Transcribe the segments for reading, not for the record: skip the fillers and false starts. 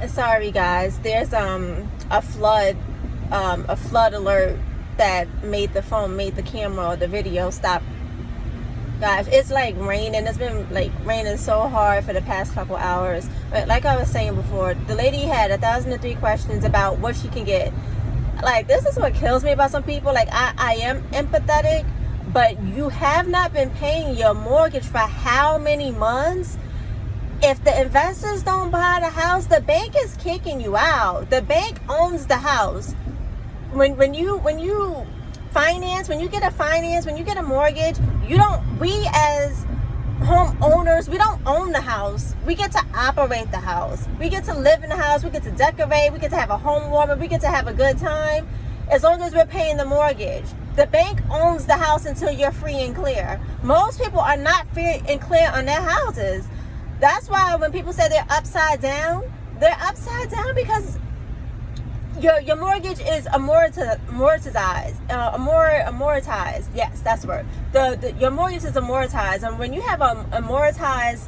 Sorry guys, there's a flood alert that made the camera or the video stop. Gosh, it's like raining. It's been like raining so hard for the past couple hours. But like I was saying before, the lady had 1,003 questions about what she can get. Like, this is what kills me about some people. Like, I am empathetic, but you have not been paying your mortgage for how many months? If the investors don't buy the house, the bank is kicking you out. The bank owns the house. When you finance, when you get a mortgage, we as homeowners, we don't own the house. We get to operate the house. We get to live in the house. We get to decorate. We get to have a home warmer. We get to have a good time as long as we're paying the mortgage. The bank owns the house until you're free and clear. Most people are not free and clear on their houses. That's why when people say they're upside down because your mortgage is amortized. Yes, that's the word. Your mortgage is amortized, and when you have a amortized,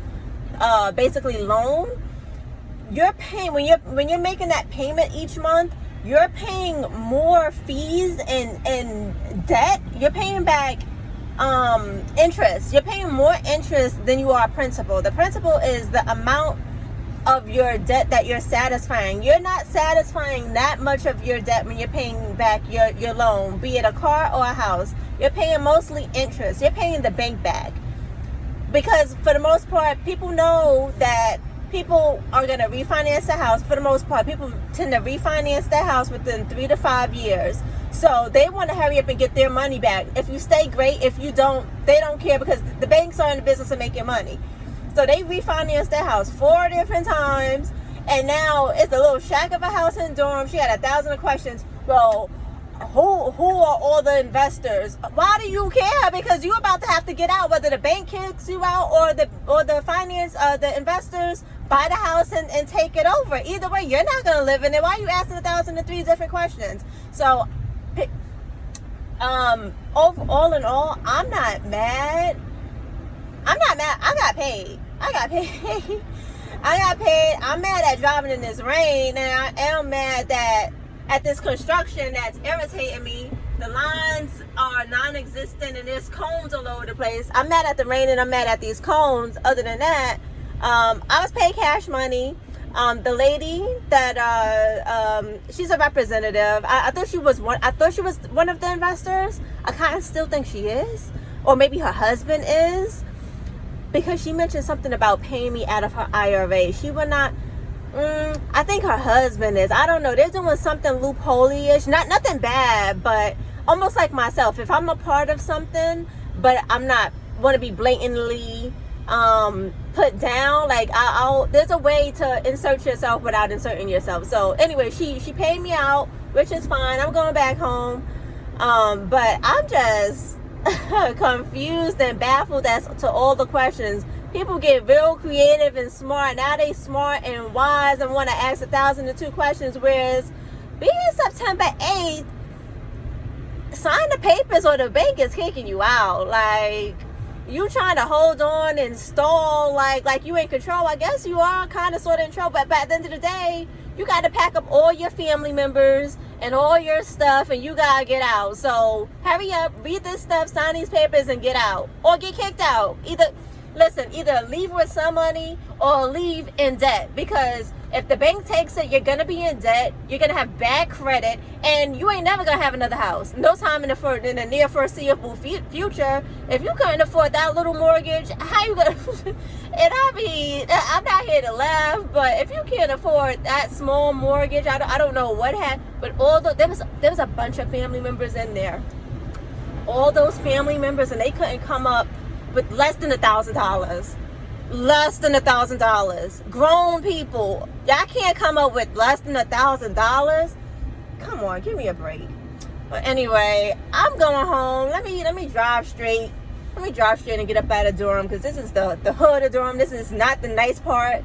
basically loan, you're paying when you're making that payment each month. You're paying more fees and debt. You're paying back interest. You're paying more interest than you are principal. The principal is the amount of your debt that you're satisfying. You're not satisfying that much of your debt when you're paying back your loan, be it a car or a house. You're paying mostly interest. You're paying the bank back. Because for the most part, people know that people are going to refinance the house. For the most part, people tend to refinance their house within 3 to 5 years. So they want to hurry up and get their money back. If you stay, great. If you don't, they don't care, because the banks are in the business of making money. So they refinanced their house 4 different times, and now it's a little shack of a house in Durham. She had 1,000 questions. Well, who are all the investors? Why do you care? Because you're about to have to get out, whether the bank kicks you out or the investors buy the house and take it over. Either way, you're not going to live in it. Why are you asking 1,003 different questions? So, all in all, I'm not mad. I got paid. I'm mad at driving in this rain, and I am mad that at this construction that's irritating me. The lines are non-existent and there's cones all over the place. I'm mad at the rain and I'm mad at these cones. Other than that, I was paid cash money. The lady that she's a representative. I thought she was one of the investors. I kind of still think she is, or maybe her husband is, because she mentioned something about paying me out of her IRA. She would not. I think her husband is. I don't know. They're doing something loophole-ish. Nothing bad, but almost like myself. If I'm a part of something, but I'm not want to be blatantly put down, like there's a way to insert yourself without inserting yourself. So anyway, she paid me out, which is fine. I'm going back home. But I'm just confused and baffled as to all the questions. People get real creative and smart. Now they smart and wise and want to ask 1,002 questions, whereas being September 8th, sign the papers or the bank is kicking you out. Like, you trying to hold on and stall like you in control. I guess you are kind of sort of in control, but at the end of the day, you got to pack up all your family members and all your stuff, and you got to get out. So hurry up, read this stuff, sign these papers, and get out. Or get kicked out. Either leave with some money or leave in debt. Because if the bank takes it, you're going to be in debt. You're going to have bad credit. And you ain't never going to have another house. No time in the near foreseeable future. If you couldn't afford that little mortgage, how you going to... And I mean, I'm not here to laugh, but if you can't afford that small mortgage, I don't know what happened. But there was a bunch of family members in there. All those family members, and they couldn't come up with less than $1,000. Less than $1,000. Grown people, y'all can't come up with less than $1,000. Come on, give me a break. But anyway, I'm going home. Let me drive straight. Let me drive straight and get up out of Durham, because this is the hood of Durham. This is not the nice part.